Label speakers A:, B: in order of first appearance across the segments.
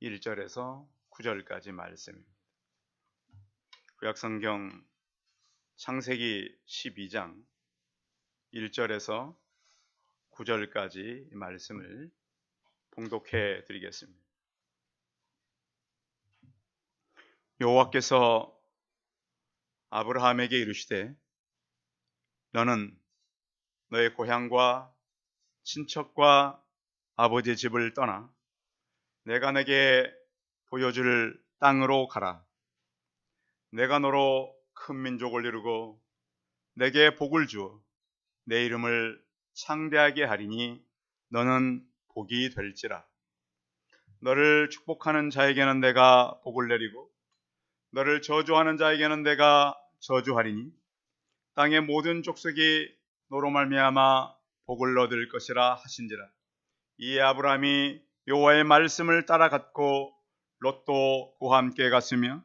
A: 1절에서 9절까지 말씀입니다. 구약성경 창세기 12장 1절에서 9절까지 말씀을 봉독해 드리겠습니다. 여호와께서 아브라함에게 이르시되 너는 너의 고향과 친척과 아버지의 집을 떠나 내가 내게 보여줄 땅으로 가라. 내가 너로 큰 민족을 이루고 내게 복을 주어 내 이름을 창대하게 하리니 너는 복이 될지라. 너를 축복하는 자에게는 내가 복을 내리고 너를 저주하는 자에게는 내가 저주하리니 땅의 모든 족속이 너로 말미암아 복을 얻을 것이라 하신지라. 이에 아브라함이 여호와의 말씀을 따라갔고 롯도 그와 함께 갔으며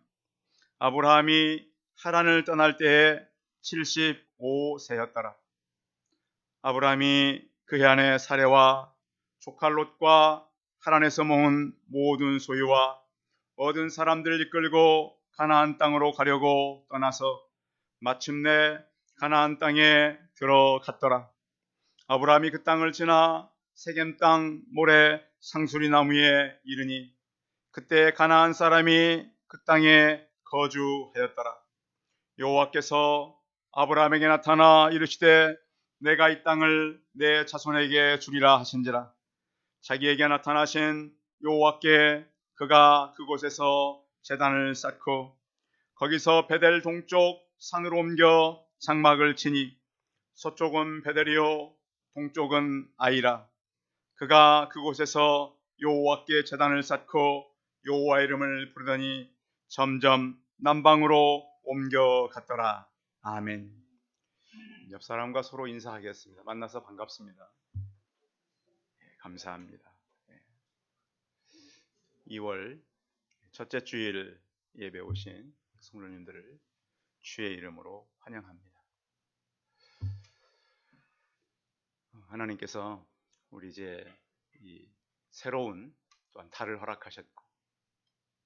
A: 아브라함이 하란을 떠날 때에 75세였더라. 아브라함이 그 해안의 사레와 조카 롯과 하란에서 모은 모든 소유와 얻은 사람들을 이끌고 가나안 땅으로 가려고 떠나서 마침내 가나안 땅에 들어갔더라. 아브라함이 그 땅을 지나 세겜 땅 모래 상수리 나무에 이르니 그때 가나안 사람이 그 땅에 거주하였더라. 여호와께서 아브라함에게 나타나 이르시되 내가 이 땅을 내 자손에게 주리라 하신지라. 자기에게 나타나신 여호와께 그가 그곳에서 제단을 쌓고 거기서 베델 동쪽 산으로 옮겨 장막을 치니 서쪽은 베델이요 동쪽은 아이라. 그가 그곳에서 여호와께 제단을 쌓고 여호와의 이름을 부르더니 점점 남방으로 옮겨갔더라. 아멘. 옆 사람과 서로 인사하겠습니다. 만나서 반갑습니다. 감사합니다. 2월 첫째 주일 예배 오신 성도님들을 주의 이름으로 환영합니다. 하나님께서 우리 이제 이 새로운 또한 달을 허락하셨고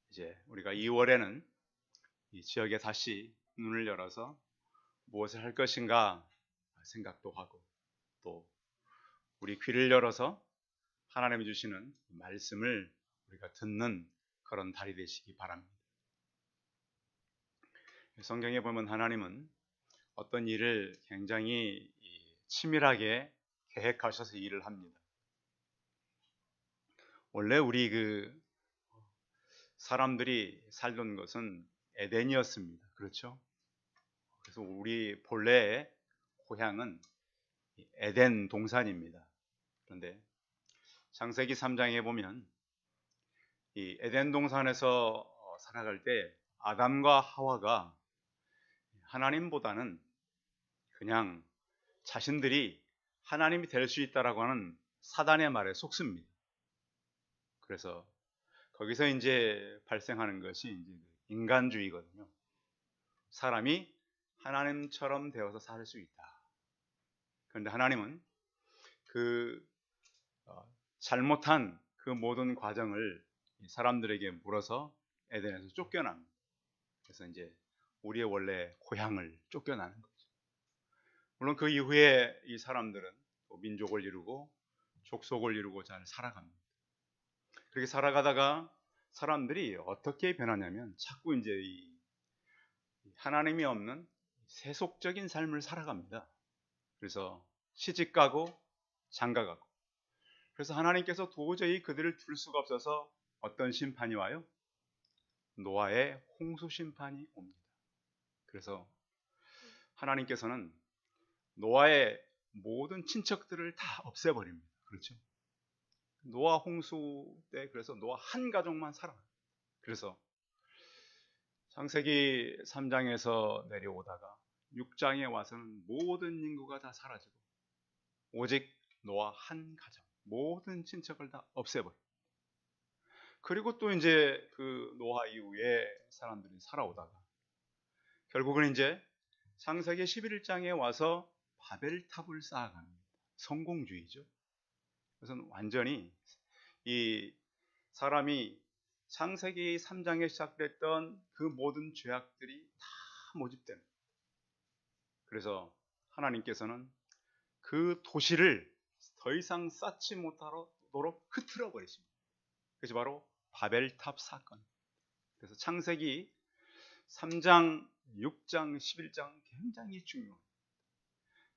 A: 이제 우리가 2월에는 이 지역에 다시 눈을 열어서 무엇을 할 것인가 생각도 하고 또 우리 귀를 열어서 하나님이 주시는 말씀을 우리가 듣는 그런 달이 되시기 바랍니다. 성경에 보면 하나님은 어떤 일을 굉장히 치밀하게 계획하셔서 일을 합니다. 원래 우리 사람들이 살던 것은 에덴이었습니다. 그렇죠? 그래서 우리 본래의 고향은 에덴 동산입니다. 그런데 창세기 3장에 보면 이 에덴 동산에서 살아갈 때 아담과 하와가 하나님보다는 그냥 자신들이 하나님이 될 수 있다라고 하는 사단의 말에 속습니다. 그래서 거기서 이제 발생하는 것이 이제 인간주의거든요. 사람이 하나님처럼 되어서 살 수 있다. 그런데 하나님은 그 잘못한 그 모든 과정을 사람들에게 물어서 에덴에서 쫓겨납니다. 그래서 이제 우리의 원래 고향을 쫓겨나는 거죠. 물론 그 이후에 이 사람들은 또 민족을 이루고 족속을 이루고 잘 살아갑니다. 그렇게 살아가다가 사람들이 어떻게 변하냐면 자꾸 이제 이 하나님이 없는 세속적인 삶을 살아갑니다. 그래서 시집가고 장가가고. 그래서 하나님께서 도저히 그들을 둘 수가 없어서 어떤 심판이 와요? 노아의 홍수 심판이 옵니다. 그래서 하나님께서는 노아의 모든 친척들을 다 없애버립니다. 그렇죠? 노아 홍수 때 그래서 노아 한 가족만 살아요. 그래서 창세기 3장에서 내려오다가 6장에 와서는 모든 인구가 다 사라지고 오직 노아 한 가정, 모든 친척을 다 없애버려요. 그리고 또 이제 그 노아 이후에 사람들이 살아오다가 결국은 이제 창세기 11장에 와서 바벨탑을 쌓아갑니다. 성공주의죠. 그래서 완전히 이 사람이 창세기 3장에 시작됐던 그 모든 죄악들이 다 모집되는 거예요. 그래서 하나님께서는 그 도시를 더 이상 쌓지 못하도록 흐트러 버리십니다. 그것이 바로 바벨탑 사건. 그래서 창세기 3장, 6장, 11장 굉장히 중요해요.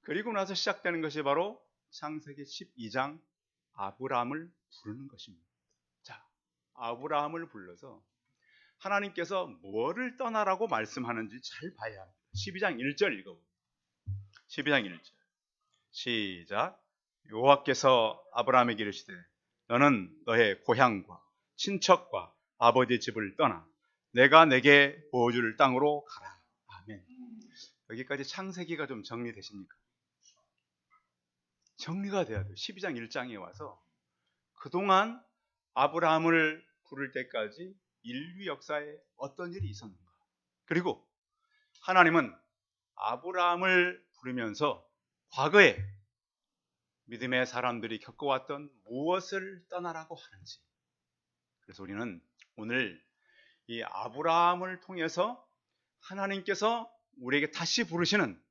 A: 그리고 나서 시작되는 것이 바로 창세기 12장 아브라함을 부르는 것입니다. 자, 아브라함을 불러서 하나님께서 뭐를 떠나라고 말씀하는지 잘 봐야 합니다. 12장 1절 읽어보세요. 12장 1절 시작. 여호와께서 아브라함에게 이르시되 너는 너의 고향과 친척과 아버지 집을 떠나 내가 내게 보여줄 땅으로 가라. 아멘. 여기까지 창세기가 좀 정리되십니까? 정리가 돼야 돼요. 12장 1장에 와서 그동안 아브라함을 부를 때까지 인류 역사에 어떤 일이 있었는가. 그리고 하나님은 아브라함을 부르면서 과거에 믿음의 사람들이 겪어왔던 무엇을 떠나라고 하는지. 그래서 우리는 오늘 이 아브라함을 통해서 하나님께서 우리에게 다시 부르시는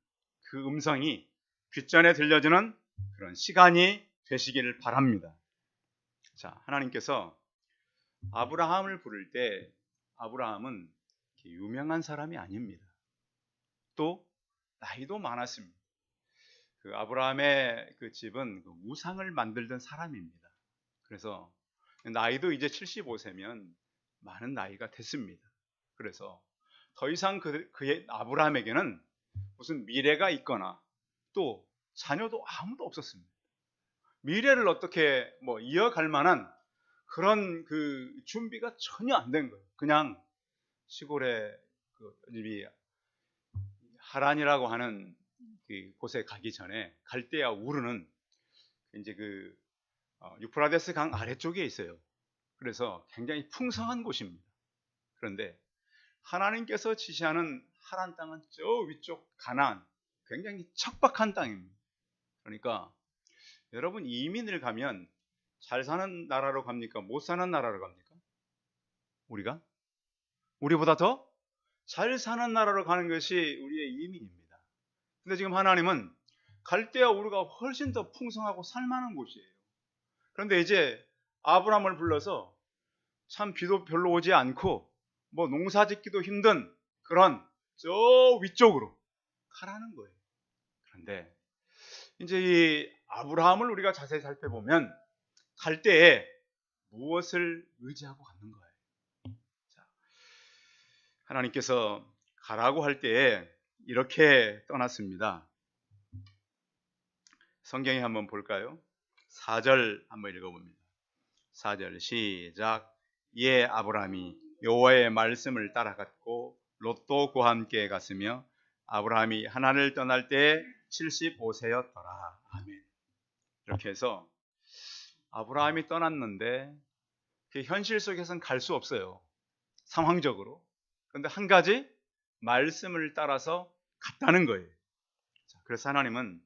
A: 그 음성이 귓전에 들려주는 그런 시간이 되시기를 바랍니다. 자, 하나님께서 아브라함을 부를 때 아브라함은 유명한 사람이 아닙니다. 또 나이도 많았습니다. 그 아브라함의 그 집은 그 우상을 만들던 사람입니다. 그래서 나이도 이제 75세면 많은 나이가 됐습니다. 그래서 더 이상 그의 아브라함에게는 무슨 미래가 있거나 또 자녀도 아무도 없었습니다. 미래를 어떻게 이어갈 만한 그런 그 준비가 전혀 안 된 거예요. 그냥 시골에 이 하란이라고 하는 그 곳에 가기 전에 갈대아 우르는 이제 그 유프라데스 강 아래쪽에 있어요. 그래서 굉장히 풍성한 곳입니다. 그런데 하나님께서 지시하는 하란 땅은 저 위쪽 가나안, 굉장히 척박한 땅입니다. 그러니까 여러분 이민을 가면 잘 사는 나라로 갑니까? 못 사는 나라로 갑니까? 우리보다 더 잘 사는 나라로 가는 것이 우리의 이민입니다. 근데 지금 하나님은 갈대아 우르가 훨씬 더 풍성하고 살만한 곳이에요. 그런데 이제 아브라함을 불러서 참 비도 별로 오지 않고 농사 짓기도 힘든 그런 저 위쪽으로 가라는 거예요. 그런데 이제 이 아브라함을 우리가 자세히 살펴보면 갈 때에 무엇을 의지하고 가는 거예요? 자, 하나님께서 가라고 할 때에 이렇게 떠났습니다. 성경에 한번 볼까요? 4절 한번 읽어봅니다. 4절 시작. 이에 아브라함이 여호와의 말씀을 따라갔고 롯도 그와 함께 갔으며 아브라함이 하란을 떠날 때 75세였더라. 아멘. 이렇게 해서 아브라함이 떠났는데 그 현실 속에서는 갈 수 없어요. 상황적으로. 그런데 한 가지 말씀을 따라서 갔다는 거예요. 그래서 하나님은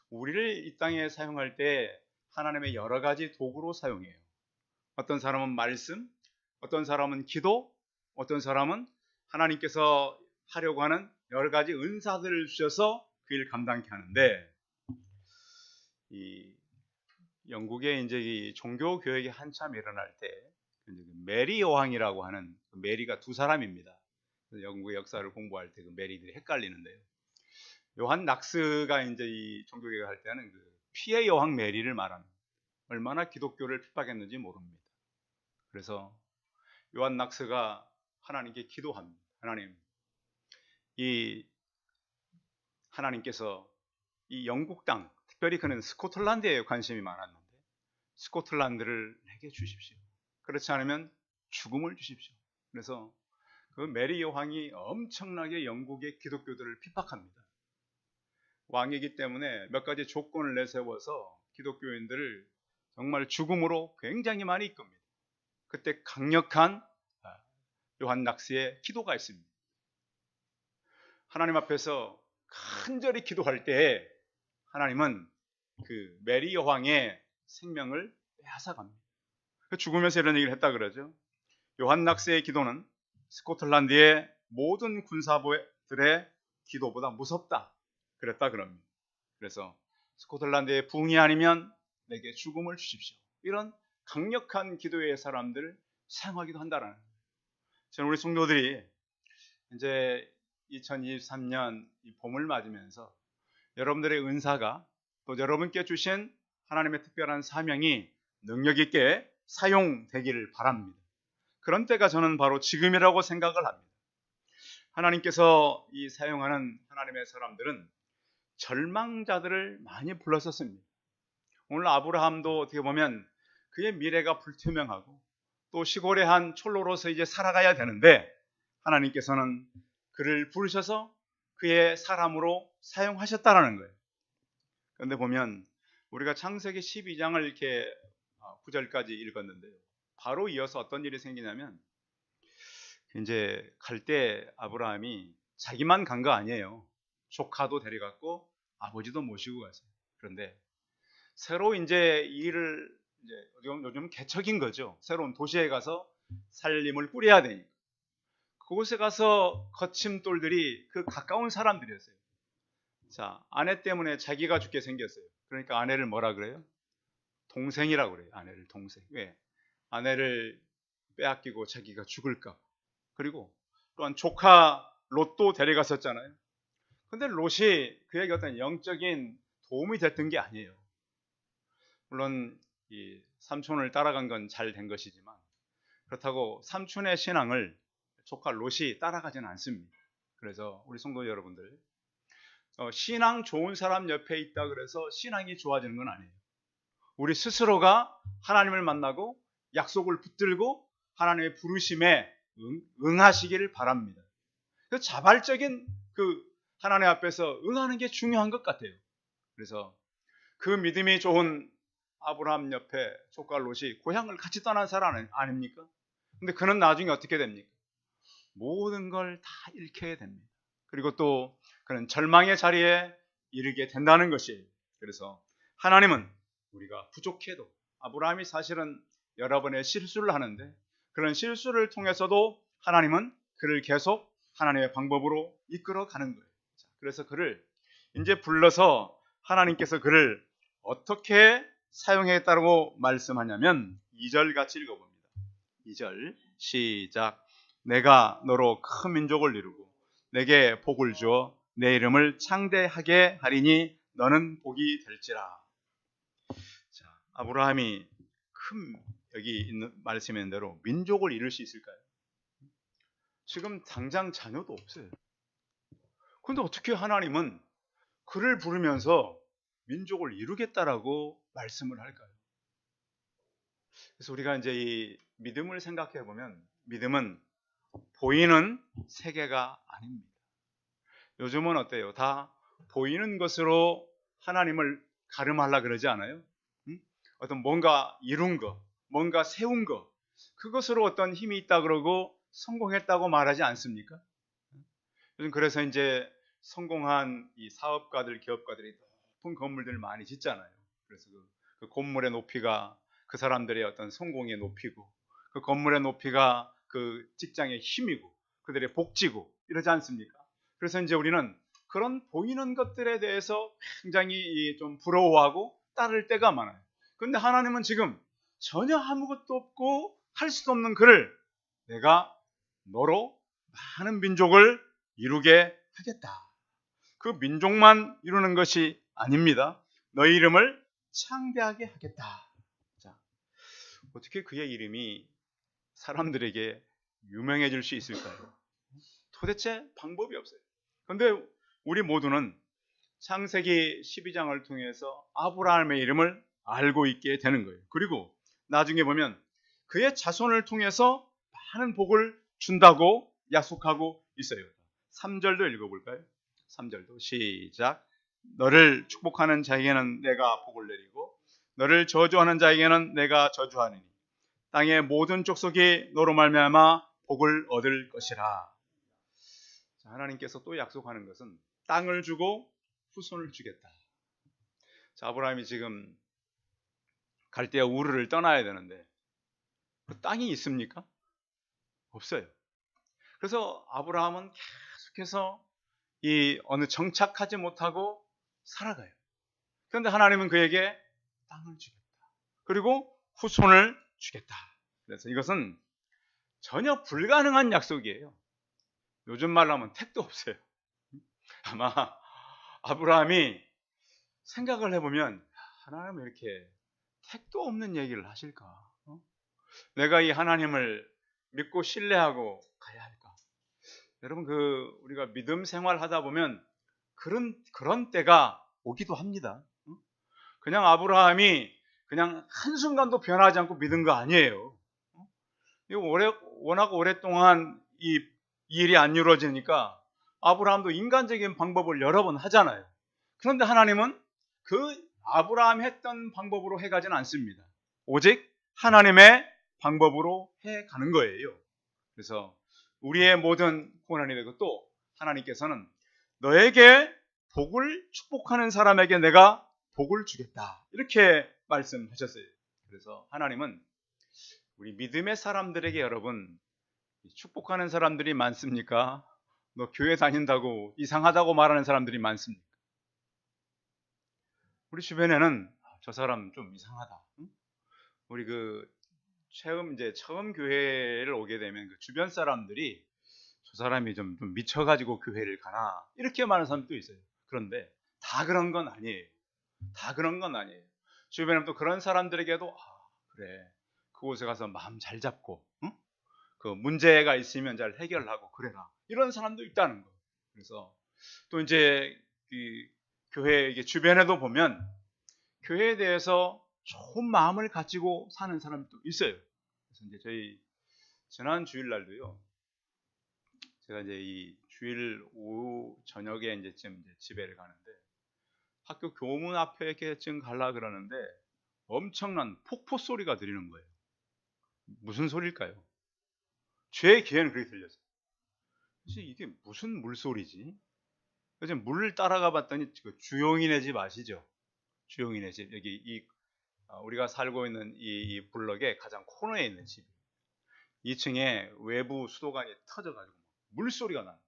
A: 우리를 이 땅에 사용할 때 하나님의 여러 가지 도구로 사용해요. 어떤 사람은 말씀, 어떤 사람은 기도, 어떤 사람은 하나님께서 하려고 하는 여러 가지 은사들을 주셔서 그 일 감당케 하는데, 이 영국에 이제 이 종교 교역이 한참 일어날 때 메리 여왕이라고 하는, 메리가 두 사람입니다. 영국의 역사를 공부할 때 그 메리들이 헷갈리는데요. 요한 낙스가 이제 이 종교 교역을 할 때는 그 피해 여왕 메리를 말하는, 얼마나 기독교를 핍박했는지 모릅니다. 그래서 요한 낙스가 하나님께 기도합니다. 하나님, 하나님께서 이 영국 땅, 특별히 그는 스코틀랜드에 관심이 많았는데 스코틀랜드를 내게 주십시오. 그렇지 않으면 죽음을 주십시오. 그래서 그 메리 여왕이 엄청나게 영국의 기독교들을 핍박합니다. 왕이기 때문에 몇 가지 조건을 내세워서 기독교인들을 정말 죽음으로 굉장히 많이 이끕니다. 그때 강력한 요한 낙스의 기도가 있습니다. 하나님 앞에서 간절히 기도할 때 하나님은 그 메리 여왕의 생명을 빼앗아갑니다. 죽으면서 이런 얘기를 했다 그러죠. 요한 낙스의 기도는 스코틀랜드의 모든 군사들의 기도보다 무섭다 그랬다 그럽니다. 그래서 스코틀랜드의 붕이 아니면 내게 죽음을 주십시오. 이런 강력한 기도의 사람들을 사용하기도 한다라는 거예요. 저는 우리 성도들이 이제 2023년 이 봄을 맞으면서 여러분들의 은사가 또 여러분께 주신 하나님의 특별한 사명이 능력 있게 사용되기를 바랍니다. 그런 때가 저는 바로 지금이라고 생각을 합니다. 하나님께서 이 사용하는 하나님의 사람들은 절망자들을 많이 불렀었습니다. 오늘 아브라함도 어떻게 보면 그의 미래가 불투명하고 또 시골의 한 촐로로서 이제 살아가야 되는데 하나님께서는 그를 부르셔서 그의 사람으로 사용하셨다라는 거예요. 그런데 보면 우리가 창세기 12장을 이렇게 9절까지 읽었는데요. 바로 이어서 어떤 일이 생기냐면 이제 갈 때 아브라함이 자기만 간 거 아니에요. 조카도 데려갔고 아버지도 모시고 갔어요. 그런데 새로 이제 일을 이제 요즘 개척인 거죠. 새로운 도시에 가서 살림을 꾸려야 되니까. 그곳에 가서 거침돌들이 그 가까운 사람들이었어요. 자, 아내 때문에 자기가 죽게 생겼어요. 그러니까 아내를 뭐라 그래요? 동생이라고 그래요. 아내를 동생. 왜? 아내를 빼앗기고 자기가 죽을까. 그리고 또한 조카 롯도 데려갔었잖아요. 근데 롯이 그에게 어떤 영적인 도움이 됐던 게 아니에요. 물론 이 삼촌을 따라간 건 잘 된 것이지만 그렇다고 삼촌의 신앙을 조카 롯이 따라가지는 않습니다. 그래서 우리 성도 여러분들 신앙 좋은 사람 옆에 있다 그래서 신앙이 좋아지는 건 아니에요. 우리 스스로가 하나님을 만나고 약속을 붙들고 하나님의 부르심에 응하시기를 바랍니다. 그 자발적인 그 하나님 앞에서 응하는 게 중요한 것 같아요. 그래서 그 믿음이 좋은 아브라함 옆에 조카 롯이 고향을 같이 떠난 사람 아닙니까? 근데 그는 나중에 어떻게 됩니까? 모든 걸 다 잃게 됩니다. 그리고 또 그는 절망의 자리에 이르게 된다는 것이에요. 그래서 하나님은 우리가 부족해도 아브라함이 사실은 여러 번의 실수를 하는데 그런 실수를 통해서도 하나님은 그를 계속 하나님의 방법으로 이끌어 가는 거예요. 그래서 그를 이제 불러서 하나님께서 그를 어떻게 사용했다고 말씀하냐면 2절 같이 읽어봅니다. 2절 시작. 내가 너로 큰 민족을 이루고 내게 복을 주어 내 이름을 창대하게 하리니 너는 복이 될지라. 자, 아브라함이 큰 여기 있는 말씀에 있는 대로 민족을 이룰 수 있을까요? 지금 당장 자녀도 없어요. 그런데 어떻게 하나님은 그를 부르면서 민족을 이루겠다라고 말씀을 할까요? 그래서 우리가 이제 이 믿음을 생각해 보면 믿음은 보이는 세계가 아닙니다. 요즘은 어때요? 다 보이는 것으로 하나님을 가름하려 그러지 않아요? 어떤 뭔가 이룬 거, 뭔가 세운 거, 그것으로 어떤 힘이 있다 그러고 성공했다고 말하지 않습니까? 요즘 그래서 이제 성공한 이 사업가들, 기업가들이 높은 건물들을 많이 짓잖아요. 그래서 그 건물의 높이가 그 사람들의 어떤 성공의 높이고, 그 건물의 높이가 그 직장의 힘이고, 그들의 복지고 이러지 않습니까? 그래서 이제 우리는 그런 보이는 것들에 대해서 굉장히 좀 부러워하고 따를 때가 많아요. 그런데 하나님은 지금 전혀 아무것도 없고 할 수도 없는 그를 내가 너로 많은 민족을 이루게 하겠다. 그 민족만 이루는 것이 아닙니다. 너희 이름을 창대하게 하겠다. 자, 어떻게 그의 이름이 사람들에게 유명해질 수 있을까요? 도대체 방법이 없어요. 그런데 우리 모두는 창세기 12장을 통해서 아브라함의 이름을 알고 있게 되는 거예요. 그리고 나중에 보면 그의 자손을 통해서 많은 복을 준다고 약속하고 있어요. 3절도 읽어볼까요? 3절도 시작. 너를 축복하는 자에게는 내가 복을 내리고 너를 저주하는 자에게는 내가 저주하느니 땅의 모든 족속이 너로 말미암아 복을 얻을 것이라. 자, 하나님께서 또 약속하는 것은 땅을 주고 후손을 주겠다. 자, 아브라함이 지금 갈대아 우르를 떠나야 되는데 그 땅이 있습니까? 없어요. 그래서 아브라함은 계속해서 이 어느 정착하지 못하고 살아가요. 그런데 하나님은 그에게 땅을 주겠다. 그리고 후손을 주겠다. 그래서 이것은 전혀 불가능한 약속이에요. 요즘 말로 하면 택도 없어요. 아마 아브라함이 생각을 해보면 하나님은 이렇게 택도 없는 얘기를 하실까? 내가 이 하나님을 믿고 신뢰하고 가야 할까? 여러분, 우리가 믿음 생활 하다 보면 그런 때가 오기도 합니다. 그냥 아브라함이 그냥 한순간도 변하지 않고 믿은 거 아니에요. 이거 워낙 오랫동안 이 일이 안 이루어지니까 아브라함도 인간적인 방법을 여러 번 하잖아요. 그런데 하나님은 그 아브라함이 했던 방법으로 해가지는 않습니다. 오직 하나님의 방법으로 해가는 거예요. 그래서 우리의 모든 고난이 되고 또 하나님께서는 너에게 복을 축복하는 사람에게 내가 복을 주겠다. 이렇게 말씀하셨어요. 그래서 하나님은 우리 믿음의 사람들에게 여러분 축복하는 사람들이 많습니까? 너 교회 다닌다고 이상하다고 말하는 사람들이 많습니까? 우리 주변에는 저 사람 좀 이상하다. 응? 우리 처음 교회를 오게 되면 그 주변 사람들이 저 사람이 좀 미쳐가지고 교회를 가나 이렇게 말하는 사람도 있어요. 그런데 다 그런 건 아니에요. 다 그런 건 아니에요. 주변에 또 그런 사람들에게도 그래 그곳에 가서 마음 잘 잡고 응? 그 문제가 있으면 잘 해결하고 그래라 이런 사람도 있다는 거예요. 그래서 또 이제 교회 주변에도 보면 교회에 대해서 좋은 마음을 가지고 사는 사람도 있어요. 그래서 이제 저희 지난 주일날도요. 제가 이제 이 주일 오후 저녁에 이제쯤 집에를 가는데 학교 교문 앞에 이렇게쯤 가려 그러는데 엄청난 폭포 소리가 들리는 거예요. 무슨 소리일까요? 제 귀에는 그렇게 들렸어요. 그래서 이게 무슨 물소리지? 그래서 물을 따라가 봤더니 주용인의 집 아시죠? 주용인의 집 여기 우리가 살고 있는 이 블럭의 가장 코너에 있는 집. 2층에 외부 수도관이 터져가지고 물소리가 나요.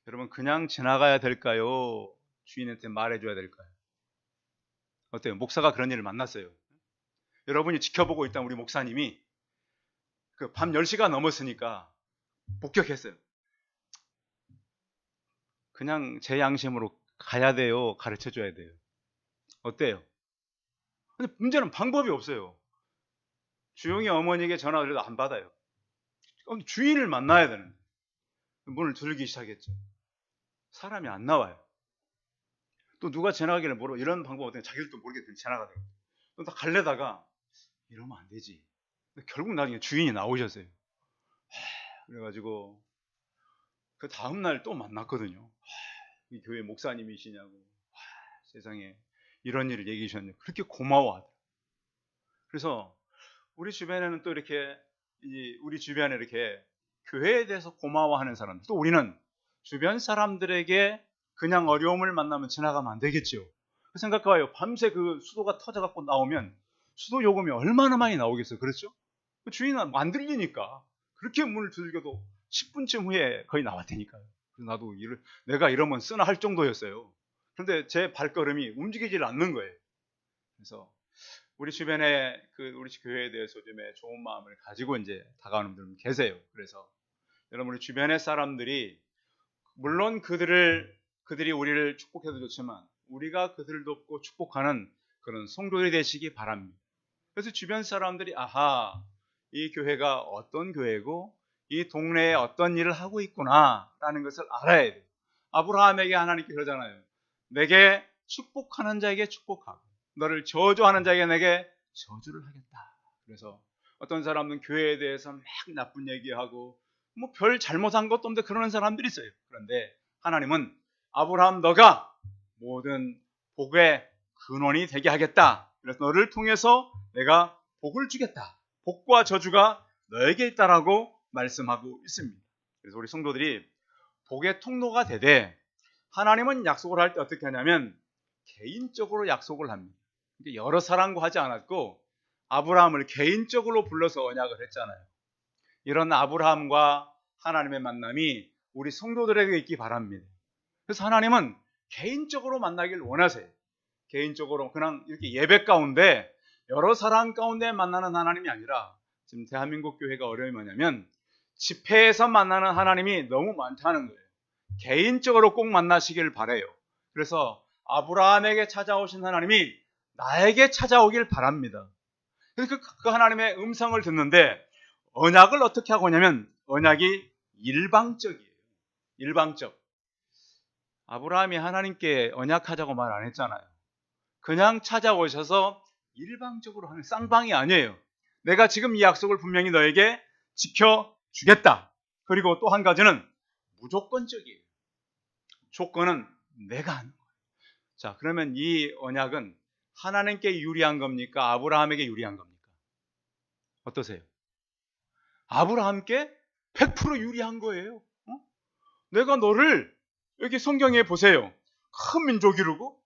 A: 여러분 그냥 지나가야 될까요? 주인한테 말해줘야 될까요? 어때요? 목사가 그런 일을 만났어요. 여러분이 지켜보고 있던 우리 목사님이 밤 10시가 넘었으니까 복격했어요. 그냥 제 양심으로 가야 돼요? 가르쳐줘야 돼요? 어때요? 근데 문제는 방법이 없어요. 주용이 어머니에게 전화를 해도 안 받아요. 주인을 만나야 되는데 문을 두들기 시작했죠. 사람이 안 나와요. 또 누가 지나가기를 모르고 이런 방법 어떻게 자기들도 모르게 지나가더라고요. 또 다 갈래다가 이러면 안 되지. 결국 나중에 주인이 나오셨어요. 그래가지고 그 다음날 또 만났거든요. 이 교회 목사님이시냐고. 세상에 이런 일을 얘기해 주셨는데 그렇게 고마워하더라고요. 그래서 우리 주변에는 또 이렇게 우리 주변에 이렇게 교회에 대해서 고마워하는 사람들, 또 우리는 주변 사람들에게 그냥 어려움을 만나면 지나가면 안 되겠죠. 생각해봐요. 밤새 그 수도가 터져갖고 나오면 수도 요금이 얼마나 많이 나오겠어요. 그렇죠? 주인은 안 들리니까 그렇게 문을 두들겨도 10분쯤 후에 거의 나왔다니까요. 그래서 나도 내가 이러면 쓰나 할 정도였어요. 그런데 제 발걸음이 움직이질 않는 거예요. 그래서 우리 주변에 우리 교회에 대해서 요즘에 좋은 마음을 가지고 이제 다가오는 분들 계세요. 그래서 여러분 우리 주변의 사람들이 물론 그들이 우리를 축복해도 좋지만 우리가 그들을 돕고 축복하는 그런 성도들이 되시기 바랍니다. 그래서 주변 사람들이 이 교회가 어떤 교회고 이 동네에 어떤 일을 하고 있구나라는 것을 알아야 돼요. 아브라함에게 하나님께 그러잖아요. 내게 축복하는 자에게 축복하고 너를 저주하는 자에게 내게 저주를 하겠다. 그래서 어떤 사람은 교회에 대해서 막 나쁜 얘기하고 별 잘못한 것도 없는데 그러는 사람들이 있어요. 그런데 하나님은 아브라함 너가 모든 복의 근원이 되게 하겠다. 그래서 너를 통해서 내가 복을 주겠다. 복과 저주가 너에게 있다라고 말씀하고 있습니다. 그래서 우리 성도들이 복의 통로가 되되 하나님은 약속을 할 때 어떻게 하냐면 개인적으로 약속을 합니다. 여러 사람과 하지 않았고 아브라함을 개인적으로 불러서 언약을 했잖아요. 이런 아브라함과 하나님의 만남이 우리 성도들에게 있기 바랍니다. 그래서 하나님은 개인적으로 만나길 원하세요. 개인적으로 그냥 이렇게 예배 가운데 여러 사람 가운데 만나는 하나님이 아니라, 지금 대한민국 교회가 어려움이 뭐냐면 집회에서 만나는 하나님이 너무 많다는 거예요. 개인적으로 꼭 만나시길 바라요. 그래서 아브라함에게 찾아오신 하나님이 나에게 찾아오길 바랍니다. 그래서 그 하나님의 음성을 듣는데 언약을 어떻게 하고 오냐면 언약이 일방적이에요. 일방적. 아브라함이 하나님께 언약하자고 말 안 했잖아요. 그냥 찾아오셔서 일방적으로 하는, 쌍방이 아니에요. 내가 지금 이 약속을 분명히 너에게 지켜주겠다. 그리고 또 한 가지는 무조건적이에요. 조건은 내가 하는 거예요. 자, 그러면 이 언약은 하나님께 유리한 겁니까? 아브라함에게 유리한 겁니까? 어떠세요? 아브라함께 100% 유리한 거예요. 내가 너를, 여기 성경에 보세요. 큰 민족 이루고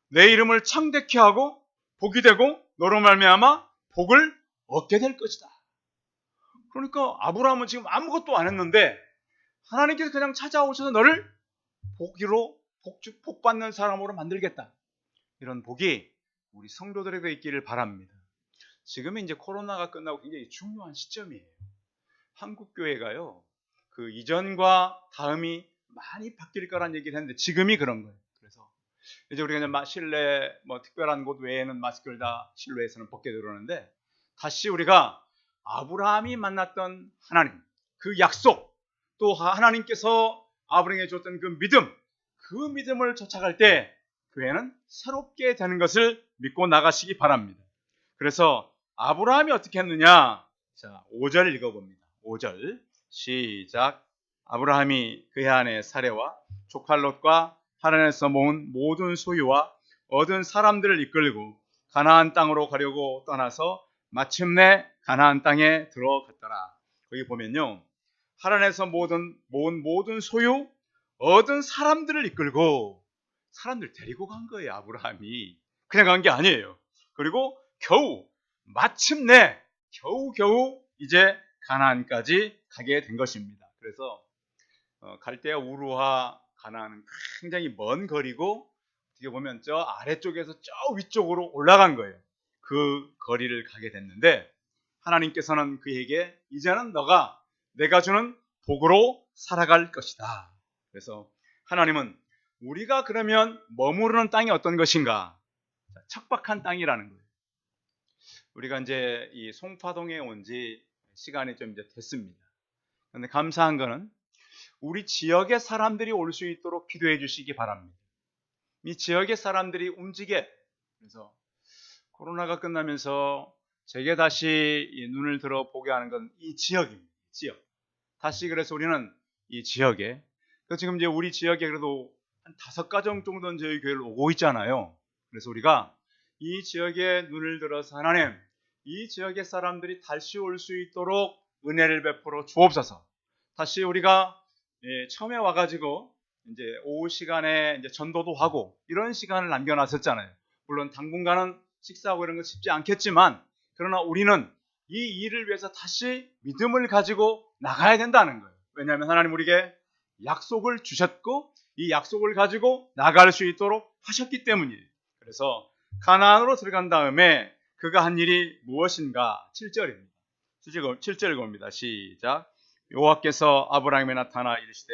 A: 내 이름을 창대케 하고 복이 되고 너로 말미암아 복을 얻게 될 것이다. 그러니까 아브라함은 지금 아무것도 안 했는데 하나님께서 그냥 찾아오셔서 너를 복 받는 사람으로 만들겠다. 이런 복이 우리 성도들에게 있기를 바랍니다. 지금은 이제 코로나가 끝나고 굉장히 중요한 시점이에요. 한국 교회가요, 그 이전과 다음이 많이 바뀔 거란 얘기를 했는데 지금이 그런 거예요. 그래서 이제 우리가 이제 실내 특별한 곳 외에는 마스크를 다 실내에서는 벗게 되려는데, 다시 우리가 아브라함이 만났던 하나님, 그 약속, 또 하나님께서 아브라함에게 줬던 그 믿음을 쫓아갈 때 교회는 새롭게 되는 것을 믿고 나가시기 바랍니다. 그래서 아브라함이 어떻게 했느냐? 자, 5절 읽어봅니다. 5절 시작. 아브라함이 그의 아내 사레와 조카 롯과 하란에서 모은 모든 소유와 얻은 사람들을 이끌고 가나안 땅으로 가려고 떠나서 마침내 가나안 땅에 들어갔더라. 거기 보면요, 하란에서 모은 모든 소유, 얻은 사람들을 이끌고, 사람들 데리고 간 거예요. 아브라함이 그냥 간 게 아니에요. 그리고 마침내 겨우 이제 가나안까지 가게 된 것입니다. 그래서 갈대아 우르와 가나안은 굉장히 먼 거리고, 어떻게 보면 저 아래쪽에서 저 위쪽으로 올라간 거예요. 그 거리를 가게 됐는데 하나님께서는 그에게 이제는 너가 내가 주는 복으로 살아갈 것이다. 그래서 하나님은 우리가 그러면 머무르는 땅이 어떤 것인가? 척박한 땅이라는 거예요. 우리가 이제 이 송파동에 온 지 시간이 좀 이제 됐습니다. 그런데 감사한 거는 우리 지역의 사람들이 올 수 있도록 기도해 주시기 바랍니다. 이 지역의 사람들이 움직여. 그래서 코로나가 끝나면서 제게 다시 이 눈을 들어 보게 하는 건 이 지역입니다. 지역. 다시 그래서 우리는 이 지역에, 지금 이제 우리 지역에 그래도 한 5가정 정도는 저희 교회를 오고 있잖아요. 그래서 우리가 이 지역에 눈을 들어서 하나님, 이 지역의 사람들이 다시 올 수 있도록 은혜를 베풀어 주옵소서. 다시 우리가 처음에 와가지고 이제 오후 시간에 이제 전도도 하고 이런 시간을 남겨놨었잖아요. 물론 당분간은 식사하고 이런 건 쉽지 않겠지만, 그러나 우리는 이 일을 위해서 다시 믿음을 가지고 나가야 된다는 거예요. 왜냐하면 하나님 우리에게 약속을 주셨고 이 약속을 가지고 나갈 수 있도록 하셨기 때문이에요. 그래서 가나안으로 들어간 다음에 그가 한 일이 무엇인가? 7절입니다. 7절 읽어봅니다. 시작. 여호와께서 아브라함에 나타나 이르시되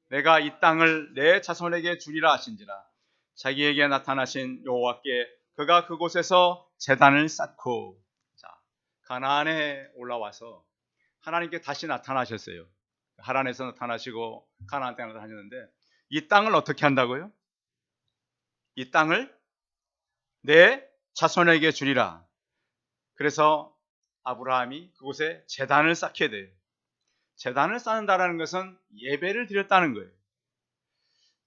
A: 내가 이 땅을 내 자손에게 주리라 하신지라. 자기에게 나타나신 여호와께 그가 그곳에서 제단을 쌓고, 자, 가나안에 올라와서 하나님께 다시 나타나셨어요. 하란에서 나타나시고 가나안 땅에 나타나셨는데 이 땅을 어떻게 한다고요? 이 땅을 내 자손에게 주리라. 그래서 아브라함이 그곳에 제단을 쌓게 돼요. 제단을 쌓는다는 것은 예배를 드렸다는 거예요.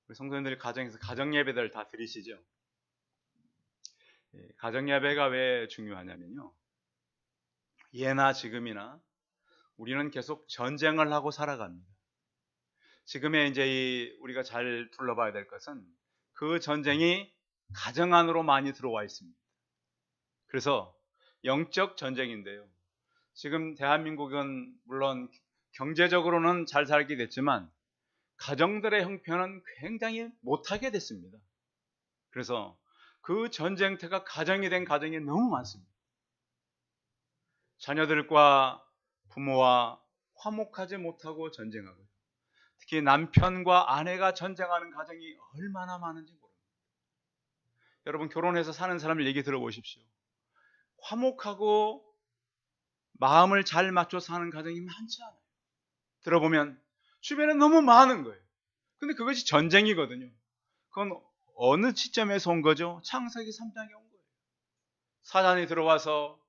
A: 우리 성도님들 가정에서 가정 예배들 다 드리시죠? 가정 예배가 왜 중요하냐면요, 예나 지금이나 우리는 계속 전쟁을 하고 살아갑니다. 지금의 이제 우리가 잘 둘러봐야 될 것은 그 전쟁이 가정 안으로 많이 들어와 있습니다. 그래서 영적 전쟁인데요, 지금 대한민국은 물론 경제적으로는 잘 살게 됐지만 가정들의 형편은 굉장히 못하게 됐습니다. 그래서 그 전쟁터가 가정이 된 가정이 너무 많습니다. 자녀들과 부모와 화목하지 못하고 전쟁하고, 특히 남편과 아내가 전쟁하는 가정이 얼마나 많은지 모릅니다. 여러분, 결혼해서 사는 사람 얘기 들어보십시오. 화목하고 마음을 잘 맞춰 사는 가정이 많지 않아요. 들어보면 주변에 너무 많은 거예요. 근데 그것이 전쟁이거든요. 그건 어느 시점에서 온 거죠? 창세기 3장에 온 거예요. 사단이 들어와서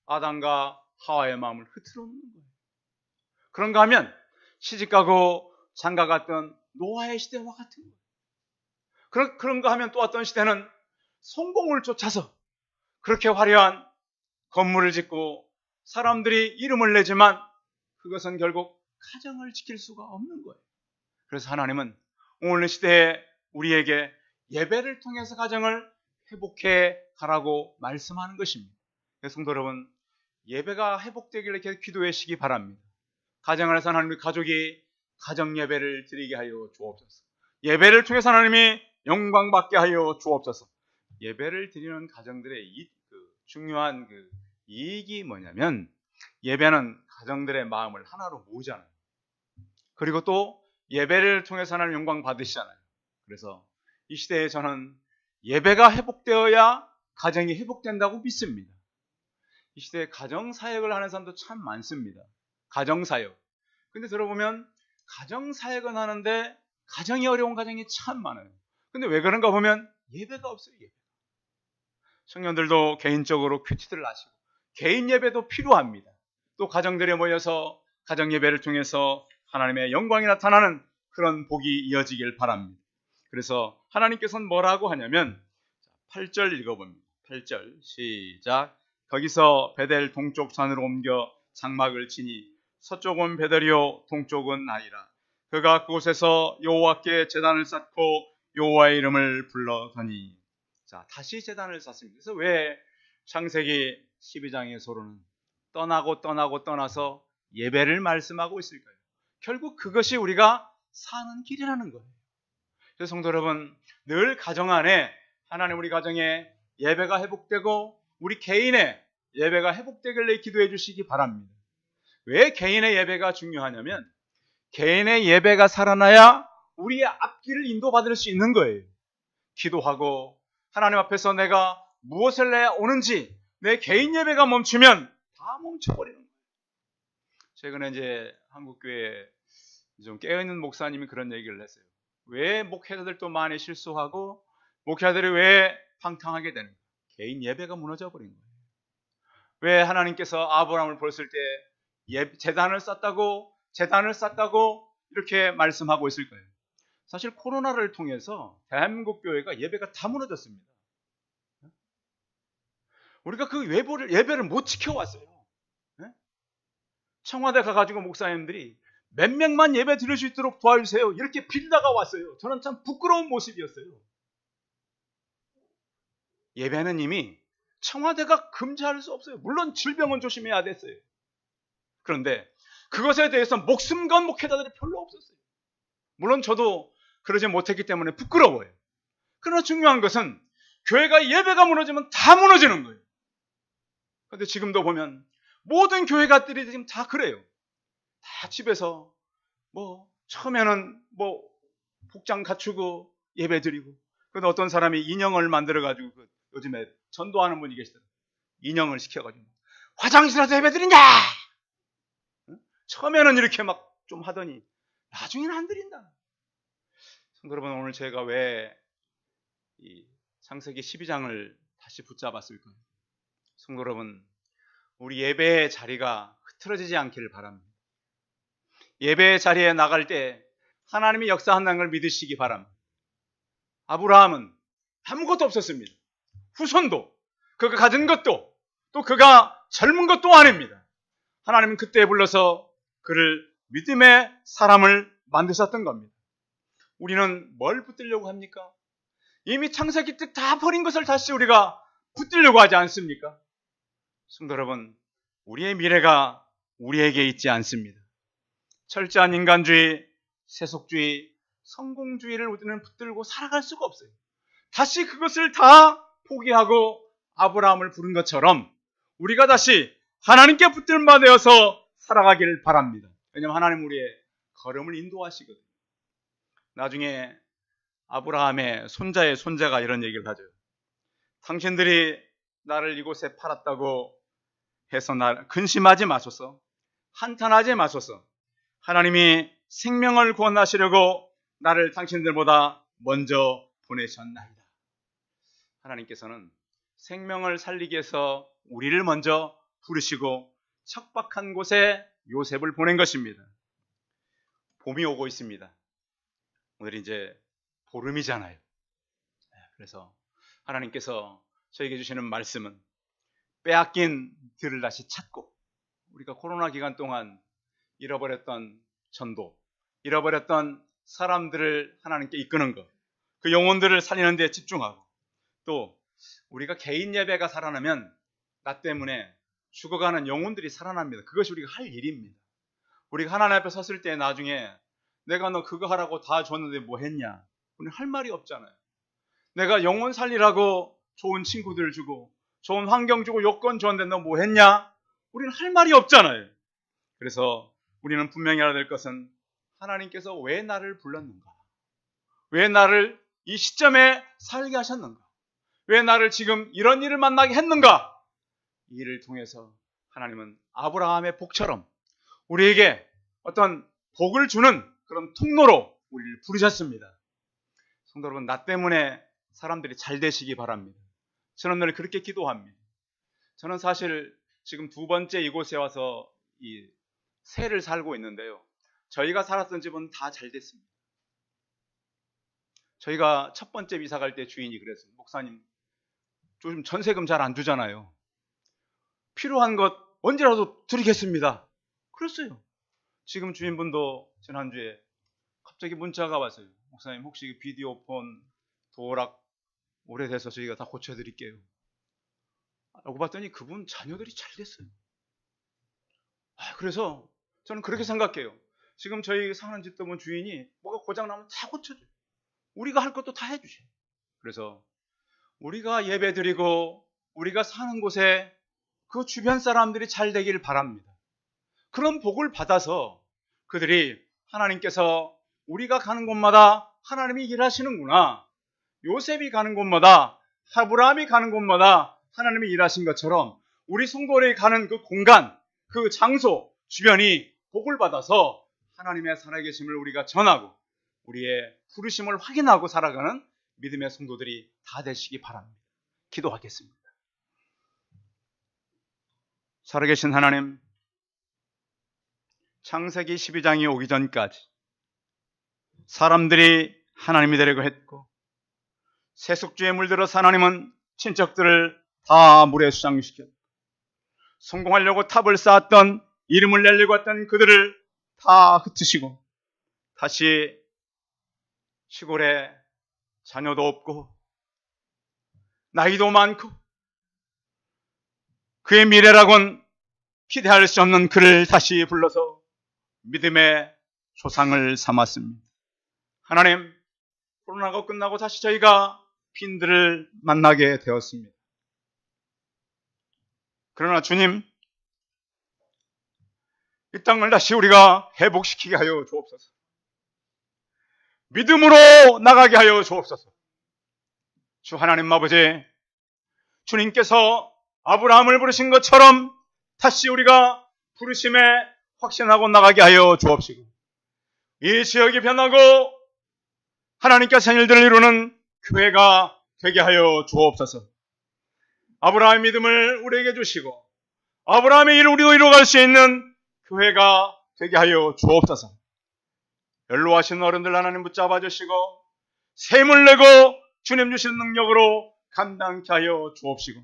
A: 아담과 하와의 마음을 흐트러 놓는 거예요. 그런가 하면 시집가고 장가갔던 노아의 시대와 같은 거예요. 그런가 하면 또 어떤 시대는 성공을 쫓아서 그렇게 화려한 건물을 짓고 사람들이 이름을 내지만 그것은 결국 가정을 지킬 수가 없는 거예요. 그래서 하나님은 오늘 시대에 우리에게 예배를 통해서 가정을 회복해 가라고 말씀하는 것입니다. 성도 여러분, 예배가 회복되기를 계속 기도해 시기 바랍니다. 가정 안에서 하나님의 가족이 가정 예배를 드리게 하여 주옵소서. 예배를 통해서 하나님이 영광 받게 하여 주옵소서. 예배를 드리는 가정들의 중요한 이익이 뭐냐면, 예배는 가정들의 마음을 하나로 모으잖아요. 그리고 또 예배를 통해서 하나님 영광 받으시잖아요. 그래서 이 시대에 저는 예배가 회복되어야 가정이 회복된다고 믿습니다. 이 시대에 가정사역을 하는 사람도 참 많습니다. 가정사역. 근데 들어보면 가정사역은 하는데 가정이 어려운 가정이 참 많아요. 근데 왜 그런가 보면 예배가 없어요. 예배. 청년들도 개인적으로 큐티들을 하시고 개인 예배도 필요합니다. 또 가정들에 모여서 가정 예배를 통해서 하나님의 영광이 나타나는 그런 복이 이어지길 바랍니다. 그래서 하나님께서는 뭐라고 하냐면 8절 읽어봅니다. 8절 시작. 거기서 베델 동쪽 산으로 옮겨 장막을 치니 서쪽은 베델이요 동쪽은 아이라. 그가 그곳에서 여호와께 제단을 쌓고 여호와의 이름을 불러더니. 자, 다시 제단을 쌓습니다. 그래서 왜 창세기 12장에서는 떠나서 예배를 말씀하고 있을까요? 결국 그것이 우리가 사는 길이라는 거예요. 그래서 성도 여러분, 늘 가정 안에 하나님 우리 가정에 예배가 회복되고 우리 개인의 예배가 회복되길래 기도해 주시기 바랍니다. 왜 개인의 예배가 중요하냐면 개인의 예배가 살아나야 우리의 앞길을 인도받을 수 있는 거예요. 기도하고 하나님 앞에서 내가 무엇을 내야 오는지 내 개인 예배가 멈추면 다 멈춰버리는 거예요. 최근에 이제 한국교회에 좀 깨어있는 목사님이 그런 얘기를 했어요. 왜 목회자들도 많이 실수하고 목회자들이 왜 방탕하게 되는가? 개인 예배가 무너져 버린 거예요. 왜 하나님께서 아브라함을 보셨을 때 제단을 쌓다고 이렇게 말씀하고 있을 거예요. 사실 코로나를 통해서 대한민국 교회가 예배가 다 무너졌습니다. 우리가 그 예배를 못 지켜왔어요. 청와대 가가지고 목사님들이 몇 명만 예배 드릴 수 있도록 도와주세요. 이렇게 빌다가 왔어요. 저는 참 부끄러운 모습이었어요. 예배는 이미 청와대가 금지할 수 없어요. 물론 질병은 조심해야 됐어요. 그런데 그것에 대해서 목숨 건 목회자들이 별로 없었어요. 물론 저도 그러지 못했기 때문에 부끄러워요. 그러나 중요한 것은 교회가 예배가 무너지면 다 무너지는 거예요. 그런데 지금도 보면 모든 교회가들이 지금 다 그래요. 다 집에서 처음에는 복장 갖추고 예배 드리고, 그런데 어떤 사람이 인형을 만들어가지고 요즘에 전도하는 분이 계시더라고요. 인형을 시켜가지고 화장실에서 예배 드리냐? 처음에는 이렇게 막 좀 하더니 나중에는 안 드린다. 성도 여러분, 오늘 제가 왜 이 창세기 12장을 다시 붙잡았을까요? 성도 여러분, 우리 예배의 자리가 흐트러지지 않기를 바랍니다. 예배의 자리에 나갈 때 하나님이 역사한다는 걸 믿으시기 바랍니다. 아브라함은 아무것도 없었습니다. 후손도, 그가 가진 것도, 또 그가 젊은 것도 아닙니다. 하나님은 그때 불러서 그를 믿음의 사람을 만드셨던 겁니다. 우리는 뭘 붙들려고 합니까? 이미 창세기 때 다 버린 것을 다시 우리가 붙들려고 하지 않습니까? 성도 여러분, 우리의 미래가 우리에게 있지 않습니다. 철저한 인간주의, 세속주의, 성공주의를 우리는 붙들고 살아갈 수가 없어요. 다시 그것을 다 포기하고 아브라함을 부른 것처럼 우리가 다시 하나님께 붙들 바 되어서 살아가기를 바랍니다. 왜냐하면 하나님 우리의 걸음을 인도하시거든요. 나중에 아브라함의 손자의 손자가 이런 얘기를 하죠. 당신들이 나를 이곳에 팔았다고 해서 나 근심하지 마소서. 한탄하지 마소서. 하나님이 생명을 구원하시려고 나를 당신들보다 먼저 보내셨나이다. 하나님께서는 생명을 살리기 위해서 우리를 먼저 부르시고 척박한 곳에 요셉을 보낸 것입니다. 봄이 오고 있습니다. 오늘이 이제 보름이잖아요. 그래서 하나님께서 저에게 주시는 말씀은 빼앗긴 들을 다시 찾고, 우리가 코로나 기간 동안 잃어버렸던 전도, 잃어버렸던 사람들을 하나님께 이끄는 것, 그 영혼들을 살리는 데 집중하고, 또 우리가 개인 예배가 살아나면 나 때문에 죽어가는 영혼들이 살아납니다. 그것이 우리가 할 일입니다. 우리가 하나님 앞에 섰을 때 나중에 내가 너 그거 하라고 다 줬는데 뭐 했냐? 우리는 할 말이 없잖아요. 내가 영혼 살리라고 좋은 친구들 주고 좋은 환경 주고 여건 줬는데 너 뭐 했냐? 우리는 할 말이 없잖아요. 그래서 우리는 분명히 알아야 될 것은 하나님께서 왜 나를 불렀는가? 왜 나를 이 시점에 살게 하셨는가? 왜 나를 지금 이런 일을 만나게 했는가? 이 일을 통해서 하나님은 아브라함의 복처럼 우리에게 어떤 복을 주는 그런 통로로 우리를 부르셨습니다. 성도 여러분, 나 때문에 사람들이 잘 되시기 바랍니다. 저는 늘 그렇게 기도합니다. 저는 사실 지금 두 번째 이곳에 와서 이 새를 살고 있는데요. 저희가 살았던 집은 다 잘 됐습니다. 저희가 첫 번째 이사 갈 때 주인이 그랬어요. 목사님, 요즘 전세금 잘 안 주잖아요. 필요한 것 언제라도 드리겠습니다. 그랬어요. 지금 주인분도 지난주에 갑자기 문자가 왔어요. 목사님, 혹시 비디오폰 도어락 오래돼서 저희가 다 고쳐드릴게요. 알고 봤더니 그분 자녀들이 잘 됐어요. 그래서 저는 그렇게 생각해요. 지금 저희 사는 집도 보면 주인이 뭐가 고장나면 다 고쳐줘요. 우리가 할 것도 다 해주셔요. 그래서 우리가 예배드리고 우리가 사는 곳에 그 주변 사람들이 잘 되기를 바랍니다. 그런 복을 받아서 그들이 하나님께서 우리가 가는 곳마다 하나님이 일하시는구나, 요셉이 가는 곳마다, 아브라함이 가는 곳마다 하나님이 일하신 것처럼 우리 성도들이 가는 그 공간, 그 장소 주변이 복을 받아서 하나님의 살아계심을 우리가 전하고 우리의 부르심을 확인하고 살아가는 믿음의 성도들이 다 되시기 바랍니다. 기도하겠습니다. 살아계신 하나님, 창세기 12장이 오기 전까지 사람들이 하나님이 되려고 했고 세속주의에 물들어서 하나님은 친척들을 다 물에 수장시켰고 성공하려고 탑을 쌓았던, 이름을 내려고 했던 그들을 다 흩으시고 다시 시골에 자녀도 없고 나이도 많고 그의 미래라곤 기대할 수 없는 그를 다시 불러서 믿음의 조상을 삼았습니다. 하나님, 코로나가 끝나고 다시 저희가 빈들을 만나게 되었습니다. 그러나 주님, 이 땅을 다시 우리가 회복시키게 하여 주옵소서. 믿음으로 나가게 하여 주옵소서. 주 하나님 아버지, 주님께서 아브라함을 부르신 것처럼 다시 우리가 부르심에 확신하고 나가게 하여 주옵시고 이 지역이 변하고 하나님께서 일들을 이루는 교회가 되게 하여 주옵소서. 아브라함의 믿음을 우리에게 주시고 아브라함의 일을 우리도 이루어갈 수 있는 교회가 되게 하여 주옵소서. 연로하신 어른들 하나님 붙잡아 주시고 셈을 내고 주님 주신 능력으로 감당케 하여 주옵시고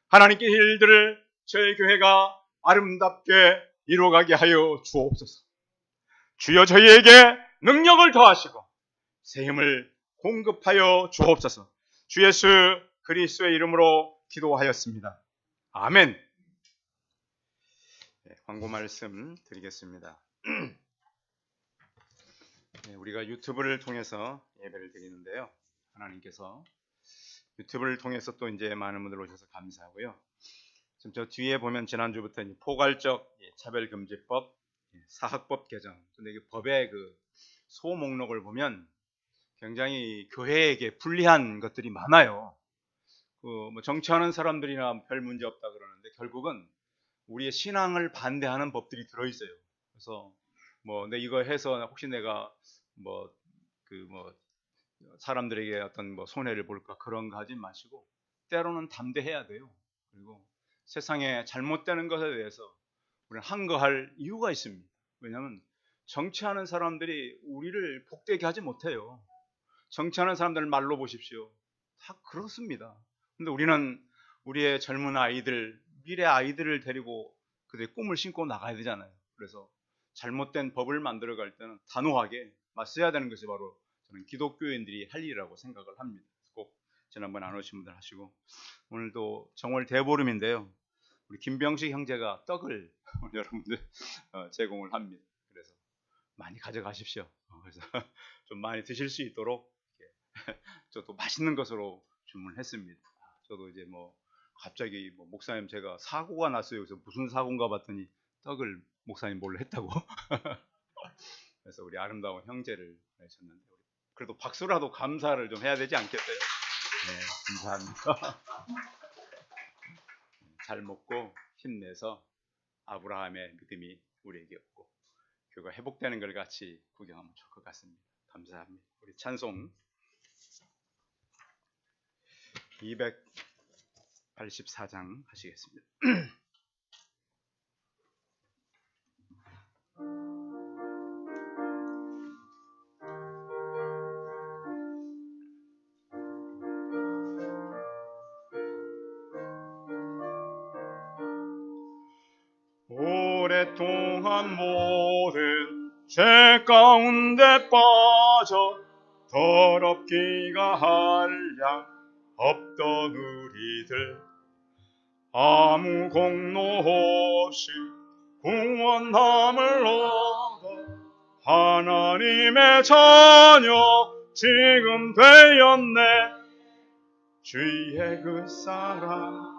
A: 하나님께 일들을 저희 교회가 아름답게 이루어가게 하여 주옵소서. 주여 저희에게 능력을 더하시고 새 힘을 공급하여 주옵소서. 주 예수 그리스도의 이름으로 기도하였습니다. 아멘. 광고 말씀 드리겠습니다. 우리가 유튜브를 통해서 예배를 드리는데요. 하나님께서 유튜브를 통해서 또 이제 많은 분들 오셔서 감사하고요. 지금 저 뒤에 보면 지난주부터 포괄적 차별금지법, 사학법 개정, 근데 이 법의 그 소목록을 보면 굉장히 교회에게 불리한 것들이 많아요. 뭐 정치하는 사람들이나 별 문제 없다 그러는데 결국은 우리의 신앙을 반대하는 법들이 들어있어요. 그래서 내 이거 해서 혹시 내가 사람들에게 어떤 손해를 볼까 그런 거 하지 마시고 때로는 담대해야 돼요. 그리고 세상에 잘못되는 것에 대해서 우리는 항거할 이유가 있습니다. 왜냐하면 정치하는 사람들이 우리를 복되게 하지 못해요. 정치하는 사람들 말로 보십시오. 다 그렇습니다. 근데 우리는 우리의 젊은 아이들, 미래 아이들을 데리고 그들의 꿈을 신고 나가야 되잖아요. 그래서 잘못된 법을 만들어갈 때는 단호하게 맞서야 되는 것이 바로 저는 기독교인들이 할 일이라고 생각을 합니다. 꼭 지난번에 안 오신 분들 하시고, 오늘도 정월 대보름인데요. 우리 김병식 형제가 떡을 여러분들 제공을 합니다. 그래서 많이 가져가십시오. 그래서 좀 많이 드실 수 있도록 저도 맛있는 것으로 주문했습니다. 저도 이제 갑자기 목사님 제가 사고가 났어요. 그래서 무슨 사고인가 봤더니 떡을 목사님 몰래 했다고. 그래서 우리 아름다운 형제를 내셨는데 그래도 박수라도 감사를 좀 해야 되지 않겠어요? 네, 감사합니다. 잘 먹고 힘내서 아브라함의 믿음이 우리에게 없고 교회가 회복되는 걸 같이 구경하면 좋을 것 같습니다. 감사합니다. 우리 찬송 284장 하시겠습니다. 오랫동안 모든 죄 가운데 빠져 더럽기가 한량 없던 우리들 아무 공로 없이 구원함을 얻어 하나님의 자녀 지금 되었네. 주의 그 사랑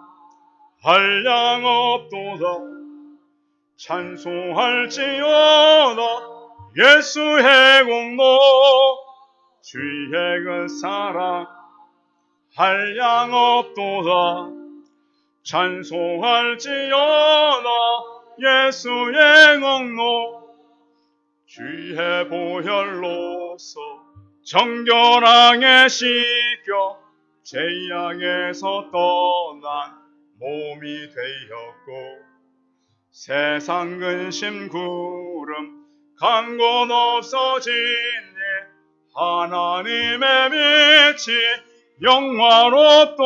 A: 한량 없도다. 찬송할지어다 예수의 공로 주의 그 사랑 한량 없도다. 찬송할지어다 예수의 공로 주의 보혈로서 정결하게 씻겨 죄악에서 떠난 몸이 되었고 세상 근심 구름 간 곳 없어지니 하나님의 빛이 영화롭도다.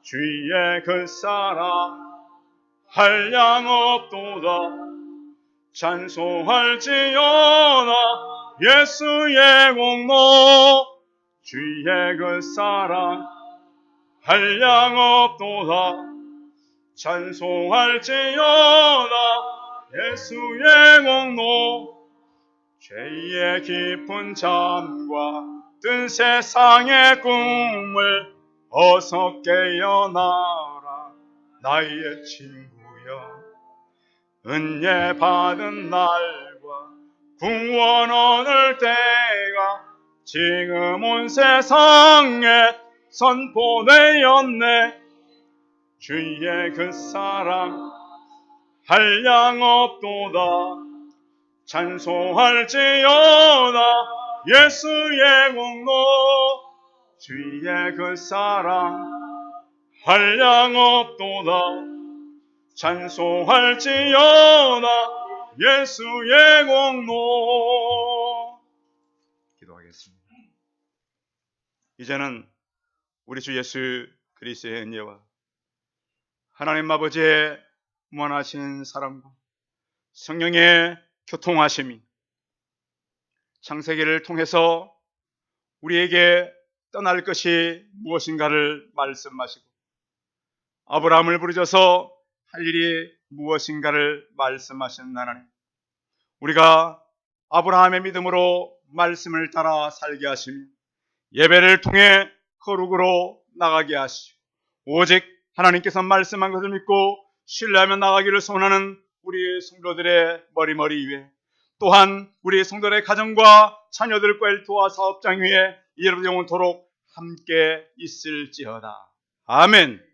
A: 주의 그 사랑 한량 없도다. 찬송할지어다 예수의 공로 주의 그 사랑 한량 없도다. 찬송할지어다 예수의 공로 죄의 깊은 잠과 뜬 세상의 꿈을 어서 깨어나라 나의 친구여. 은혜 받은 날과 구원 얻을 때가 지금 온 세상에 선포되었네. 주의 그 사랑 한량 없도다. 찬송할지어다 예수의 공로 주의 그 사랑 한량 없도다. 찬송할지어다 예수의 공로. 기도하겠습니다. 이제는 우리 주 예수 그리스도의 은혜와 하나님 아버지의 무한하신 사랑과 성령의 교통하심이 창세기를 통해서 우리에게 떠날 것이 무엇인가를 말씀하시고 아브라함을 부르셔서 할 일이 무엇인가를 말씀하시는 하나님, 우리가 아브라함의 믿음으로 말씀을 따라 살게 하시며 예배를 통해 거룩으로 나가게 하시고 오직 하나님께서 말씀한 것을 믿고 신뢰하며 나가기를 소원하는 우리 성도들의 머리머리 위에, 또한 우리 성도들의 가정과 자녀들과 일터와 사업장 위에 영원토록 함께 있을지어다. 아멘.